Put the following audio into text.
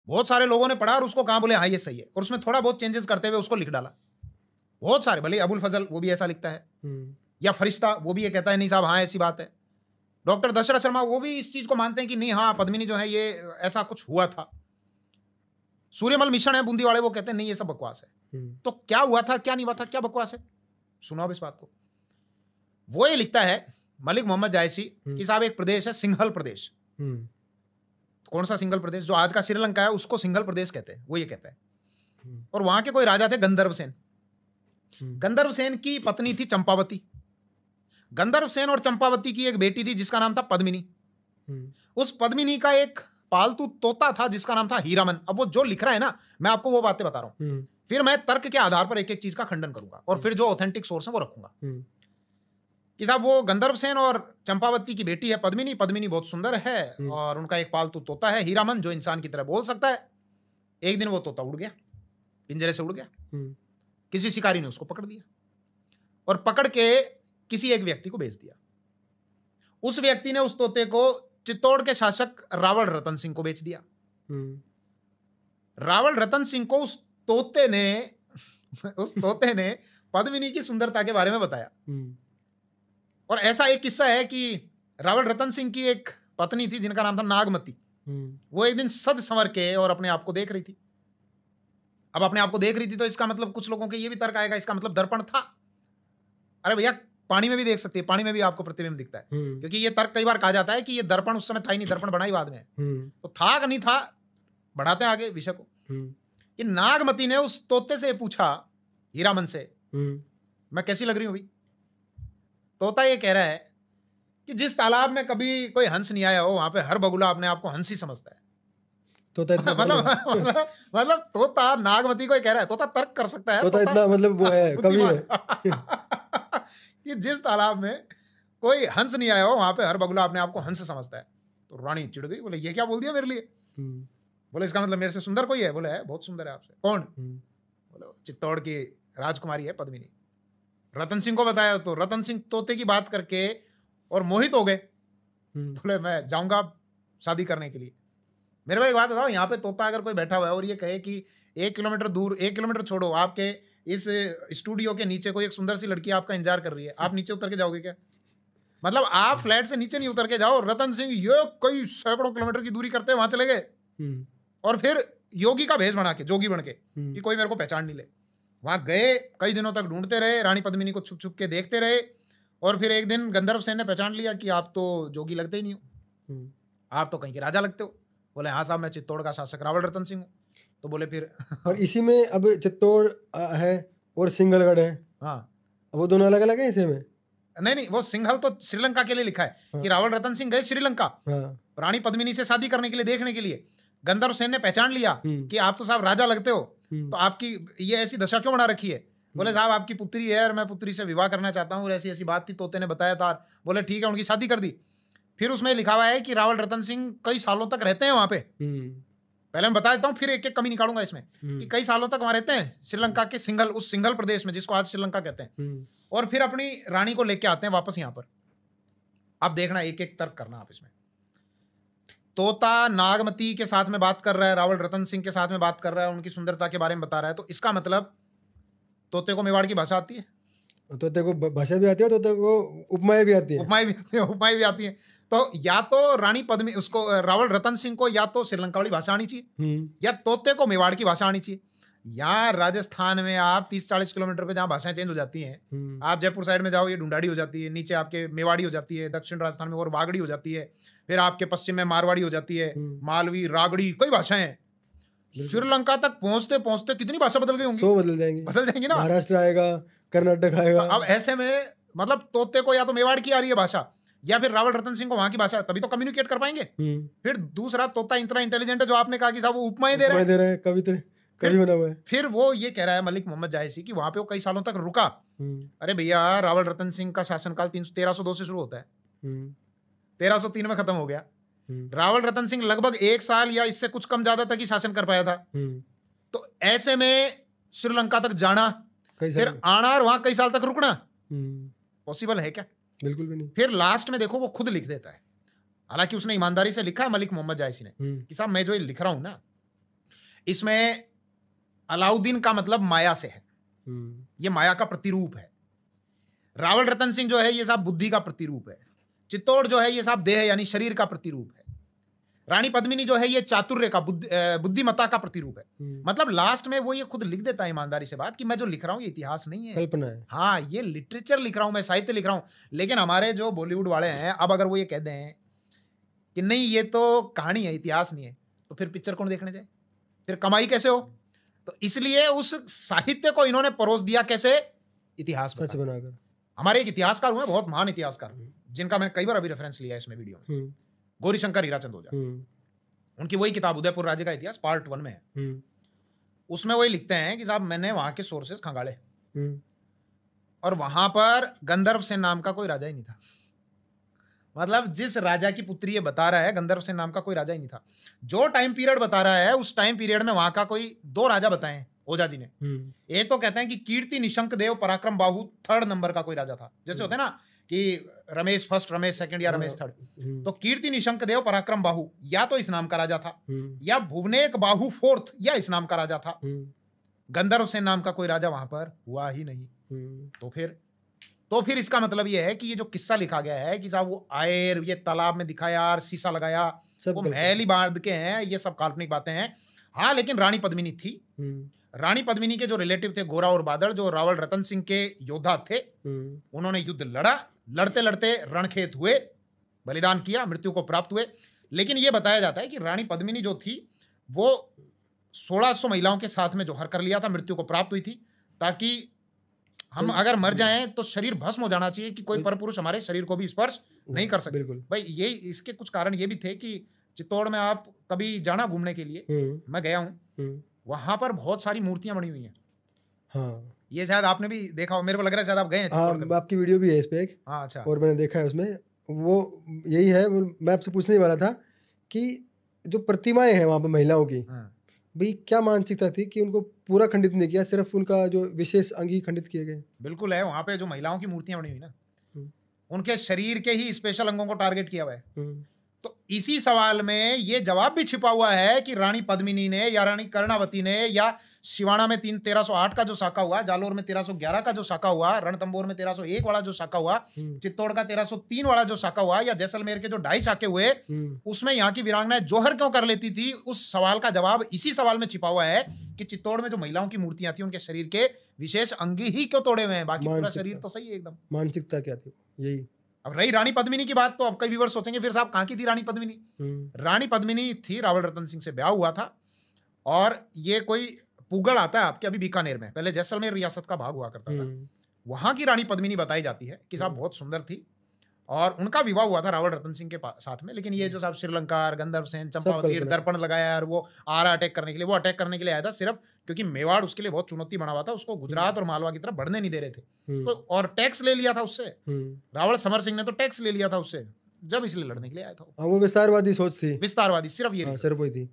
बहुत सारे लोगों ने पढ़ा और उसको कहा, बोले हाँ ये सही है, और उसमें थोड़ा बहुत चेंजेस करते हुए उसको लिख डाला। बहुत सारे, भले अबुल फजल वो भी ऐसा लिखता है, या फरिश्ता वो भी ये कहता है नहीं साहब हाँ ऐसी बात है। डॉक्टर दशरथ शर्मा वो भी इस चीज को मानते हैं कि नहीं हाँ पद्मिनी जो है ये ऐसा कुछ हुआ था। सूर्यमल मिश्रण है बूंदी वाले, वो कहते हैं नहीं ये सब बकवास है। तो क्या हुआ था क्या नहीं हुआ था, क्या बकवास है, सुनो अब इस बात को। वो ये लिखता है मलिक मोहम्मद जायसी कि साहब एक प्रदेश है सिंघल प्रदेश। कौन सा सिंघल प्रदेश? जो आज का श्रीलंका है उसको सिंघल प्रदेश कहते हैं, वो ये कहता है। और वहां के कोई राजा थे गंधर्व सेन। गंधर्व सेन की पत्नी थी चंपावती। गंधर्व सेन और चंपावती की एक बेटी थी जिसका नाम था पद्मिनी। उस पद्मिनी का एक पालतू तोता था जिसका नाम था हीरामन। अब वो जो लिख रहा है ना, मैं आपको वो बातें बता रहा हूं, फिर मैं तर्क के आधार पर एक एक चीज का खंडन करूंगा और फिर जो ऑथेंटिक सोर्स है वो रखूंगा। कि साहब वो गंधर्व सेन और चंपावती की बेटी है पद्मिनी। पद्मिनी बहुत सुंदर है और उनका एक पालतू तोता है हीरामन जो इंसान की तरह बोल सकता है। एक दिन वो तोता उड़ गया, पिंजरे से उड़ गया। किसी शिकारी ने उसको पकड़ दिया और पकड़ के किसी एक व्यक्ति को बेच दिया। उस व्यक्ति ने उस तोते को चित्तौड़ के शासक रावल रतन सिंह को बेच दिया। रावल रतन सिंह को उस तोते ने पद्मिनी की सुंदरता के बारे में बताया। और ऐसा एक किस्सा है कि रावल रतन सिंह की एक पत्नी थी जिनका नाम था नागमती। वो एक दिन सज संवर के और अपने आप को देख रही थी। अब अपने आप को देख रही थी तो इसका मतलब कुछ लोगों के ये भी तर्क आएगा इसका मतलब दर्पण था। अरे भैया पानी में भी देख सकती है, पानी में भी आपको प्रतिबिंब दिखता है। क्योंकि ये तर्क कई बार कहा जाता है कि ये दर्पण उस समय था ही नहीं, दर्पण बना ही बाद में है। तो था कि नहीं था, बढ़ाते हैं आगे विषय को। कि नागमती ने उस तोते से पूछा हीरामन से, मैं कैसी लग रही हूं अभी? तोता ये कह रहा है कि जिस तालाब में कभी कोई हंस नहीं आया हो वहां पे हर बगुला अपने आप को हंस ही समझता है। तोता इतना मतलब तोता नागमती को ये कह रहा है, तोता तर्क कर सकता है, तोता इतना मतलब वो है कवि है कि जिस तालाब में कोई हंस नहीं आया हो वहां पे हर बगुला अपने आप को हंस समझता है। तो रानी चिढ़ गई, बोले ये क्या बोल दिया मेरे लिए? बोले इसका मतलब मेरे से सुंदर कोई है? बोले है, बहुत सुंदर है आपसे। कौन? बोले चित्तौड़ की राजकुमारी है पद्मिनी। रतन सिंह को बताया तो रतन सिंह तोते की बात करके और मोहित हो गए। बोले मैं जाऊंगा शादी करने के लिए। मेरे को एक बात बताओ, यहाँ पे तोता अगर कोई बैठा हुआ है और ये कहे कि 1 किलोमीटर दूर, 1 किलोमीटर छोड़ो, आपके इस स्टूडियो के नीचे कोई एक सुंदर सी लड़की आपका इंतजार कर रही है, आप नीचे उतर के जाओगे क्या? मतलब आप फ्लैट से नीचे नहीं उतर के जाओ, रतन सिंह ये कई सैकड़ों किलोमीटर की दूरी करते वहां चले गए और फिर योगी का भेष बना के, जोगी बन के कि कोई मेरे को पहचान नहीं ले। वहां गए, कई दिनों तक ढूंढते रहे, रानी पद्मिनी को छुप छुप के देखते रहे और फिर एक दिन गंधर्व सेन ने पहचान लिया कि आप तो जोगी लगते ही नहीं हो, आप तो कहीं के राजा लगते हो। बोले हाँ साहब मैं चित्तौड़ का शासक रावल रतन सिंह हूँ। तो बोले फिर और इसी में अब चित्तौड़ है और सिंघलगढ़ है। हाँ वो दोनों अलग अलग है इसे में? नहीं, वो सिंघल तो श्रीलंका के लिए लिखा है कि रावल रतन सिंह गए श्रीलंका रानी पद्मिनी से शादी करने के लिए, देखने के लिए। गंधर्व सेन ने पहचान लिया कि आप तो साहब राजा लगते हो, तो आपकी ये ऐसी दशा क्यों बना रखी है? बोले साहब आपकी पुत्री है और मैं पुत्री से विवाह करना चाहता हूँ, ऐसी ऐसी बात थी, तोते ने बताया था। बोले ठीक है, उनकी शादी कर दी। फिर उसमें लिखा हुआ है कि रावल रतन सिंह कई सालों तक रहते हैं वहां पे। पहले मैं बता देता हूँ, फिर एक एक कमी निकालूंगा इसमें कि कई सालों तक वहां रहते हैं श्रीलंका के सिंघल, उस सिंघल प्रदेश में जिसको आज श्रीलंका कहते हैं। और फिर अपनी रानी को लेके आते हैं वापस यहाँ पर। अब देखना, एक एक तर्क करना आप इसमें। तोता नागमती के साथ में बात कर रहा है, रावल रतन सिंह के साथ में बात कर रहा है, उनकी सुंदरता के बारे में बता रहा है, तो इसका मतलब तोते को मेवाड़ की भाषा आती है, तोते को भाषा भी आती है, तोते को उपमाएं भी आती है, उपमाएं भी आती है। तो या तो रानी पद्मिनी उसको रावल रतन सिंह को या तो श्रीलंका वाली भाषा आनी चाहिए या तोते को मेवाड़ की भाषा आनी चाहिए। यहाँ राजस्थान में आप 30-40 किलोमीटर पे जहाँ भाषाएं चेंज हो जाती हैं, आप जयपुर साइड में जाओ ये ढूंढाड़ी हो जाती है, नीचे आपके मेवाड़ी हो जाती है, दक्षिण राजस्थान में और वागड़ी हो जाती है, फिर आपके पश्चिम में मारवाड़ी हो जाती है, मालवी, रागड़ी, कई भाषाएं हैं। श्रीलंका तक पहुंचते पहुंचते कितनी भाषा बदल गई होंगी? 100 बदल जाएंगी ना। महाराष्ट्र आएगा, कर्नाटक आएगा। अब ऐसे में मतलब तोते को या तो मेवाड़ की आ रही है भाषा या फिर रावल रतन सिंह को वहां की भाषा, तभी तो कम्युनिकेट कर पाएंगे। फिर दूसरा, तोता इतना इंटेलिजेंट है जो आपने कहा कि साहब वो उपमाएं दे रहा है, कवि बना हुआ है। फिर वो ये कह रहा है मलिक मोहम्मद जायसी कि वहां पे वो कई सालों तक रुका। अरे भैया रावल रतन सिंह का शासनकाल 1302 से शुरू होता है, 1303 में खत्म हो गया। रावल रतन सिंह लगभग 1 साल या इससे कुछ कम ज्यादा तक ही शासन कर पाया था। तो ऐसे में श्रीलंका तक जाना, फिर आना और वहां कई साल तक रुकना पॉसिबल है क्या? बिल्कुल भी नहीं। फिर लास्ट में देखो वो खुद लिख देता है, हालांकि उसने ईमानदारी से लिखा है मलिक मोहम्मद जायसी ने कि साहब मैं जो ये लिख रहा हूं ना, इसमें अलाउद्दीन का मतलब माया से है, ये माया का प्रतिरूप है। रावल रतन सिंह जो है ये साहब बुद्धि का प्रतिरूप है। चित्तौड़ जो है ये साहब देह यानी शरीर का प्रतिरूप है। रानी पद्मिनी जो है ये चातुर्य का बुद्धिमत्ता का प्रतिरूप है। मतलब लास्ट में वो ये खुद लिख देता है ईमानदारी से बात कि मैं जो लिख रहा हूँ ये इतिहास नहीं है, कल्पना है। हाँ, ये लिटरेचर लिख रहा हूँ, मैं साहित्य लिख रहा हूँ। लेकिन हमारे जो बॉलीवुड वाले हैं, अब अगर वो ये कह दें कि नहीं ये तो कहानी है, इतिहास नहीं है, तो फिर पिक्चर कौन देखने जाए, फिर कमाई कैसे हो? तो इसलिए उस साहित्य को इन्होंने परोस दिया कैसे, इतिहास सच बनाकर। हमारे एक इतिहासकार हुए, बहुत महान इतिहासकार, जिनका मैंने कई बार अभी रेफरेंस लिया है इसमें वीडियो में, गौरीशंकर हीराचंद ओझा। उनकी वही किताब उदयपुर राज्य का इतिहास पार्ट 1 में है। उसमें वही लिखते हैं कि साहब मैंने वहां के सोर्सेस खंगाले और वहां पर गंधर्व सेन नाम का कोई राजा ही नहीं था। मतलब जिस राजा की पुत्री ये बता रहा है, गंधर्व सेन नाम का कोई राजा ही नहीं था। जो टाइम पीरियड बता रहा है उस टाइम पीरियड में वहां का कोई 2 राजा बताए ओझा जी ने। एक तो कहते हैं कि कीर्ति निशंक देव पराक्रम बाहु 3rd नंबर का कोई राजा था। जैसे होता है ना कि रमेश 1st, रमेश 2nd या रमेश 3rd। तो कीर्ति निशंक देव पराक्रम बाहु या तो इस नाम का राजा था, या भुवनेक बाहु 4th या इस नाम का राजा था। गंधर्व सेन नाम का कोई राजा वहां पर हुआ ही नहीं। तो फिर इसका मतलब ये है कि ये जो किस्सा लिखा गया है कि साहब वो आए, ये तालाब में दिखाया, शीशा लगाया, वो महल ही बांध के हैं, ये सब काल्पनिक बातें हैं। हाँ, लेकिन रानी पद्मिनी थी। रानी पद्मिनी के जो रिलेटिव थे गोरा और बादल, जो रावल रतन सिंह के योद्धा थे, उन्होंने युद्ध लड़ा, लड़ते लड़ते रणखेत हुए, बलिदान किया, मृत्यु को प्राप्त हुए। लेकिन ये बताया जाता है कि रानी पद्मिनी जो थी वो 1600 महिलाओं के साथ में जोहर कर लिया था, मृत्यु को प्राप्त हुई थी, ताकि हम अगर मर जाएं तो शरीर भस्म हो जाना चाहिए कि कोई परपुरुष हमारे शरीर को भी स्पर्श नहीं कर सकते। भाई ये इसके कुछ कारण ये भी थे कि चित्तौड़ में आप कभी जाना घूमने के लिए, मैं गया हूँ, वहां पर बहुत सारी मूर्तियां बनी हुई हैं। हाँ, ये शायद आपने भी देखा हो, मेरे को लग रहा है शायद आप गए हैं। हाँ, आपकी वीडियो भी है इस पे एक। हाँ, अच्छा। और मैंने देखा है उसमें, वो यही है। मैं आपसे पूछने ही वाला था कि जो प्रतिमाएं हैं वहां पर महिलाओं की, भाई क्या मानसिकता थी कि उनको पूरा खंडित नहीं किया, सिर्फ उनका जो विशेष अंग ही खंडित किए गए? बिल्कुल है, वहां पे जो महिलाओं की मूर्तियां बनी हुई ना, उनके शरीर के ही स्पेशल अंगों को टारगेट किया हुआ है। तो इसी सवाल में ये जवाब भी छिपा हुआ है कि रानी पद्मिनी ने या रानी कर्णावती ने या शिवाना में 1308 का जो साका हुआ, जालोर में 1311 का जो साका हुआ, रणथंबोर में 1301 वाला जो साका हुआ, चित्तौड़ का 1303 वाला जो साका हुआ, या जैसलमेर के जो 2.5 साके हुए, उसमें यहाँ की वीरांगनाएं जोहर क्यों कर लेती थी, उस सवाल का जवाब इसी सवाल में छिपा हुआ है कि चित्तौड़ में जो महिलाओं की मूर्तियां थी उनके शरीर के विशेष अंग ही क्यों तोड़े हुए हैं, बाकी पूरा शरीर तो सही है एकदम। मानसिकता क्या थी यही। अब रही रानी पद्मिनी की बात, तो अब कई व्यूअर्स सोचेंगे फिर साहब कहाँ की थी रानी पद्मिनी। रानी पद्मिनी थी, रावल रतन सिंह से ब्याह हुआ था, और ये कोई पुगड़ आता है आपके अभी बीकानेर में, पहले जैसलमेर रियासत का भाग हुआ करता था, वहां की रानी पद्मिनी बताई जाती है कि साहब बहुत सुंदर थी, और उनका विवाह हुआ था रावल रतन सिंह के साथ में। लेकिन ये जो साहब श्रीलंका, गंधर्व सेन, चंपावती, दर्पण लगाया और वो आ रहा अटैक करने के लिए, वो अटैक करने के लिए आया था सिर्फ क्योंकि मेवाड़ उसके लिए बहुत चुनौती बना हुआ था, उसको गुजरात और मालवा की तरफ बढ़ने नहीं दे रहे थे, तो और टैक्स ले लिया था उससे। रावल समर सिंह ने तो टैक्स ले लिया था उससे, जब इसलिए लड़ने के लिए आया था। वो विस्तारवादी सोच थी, विस्तारवादी, सिर्फ ये सिर्फ वही थी।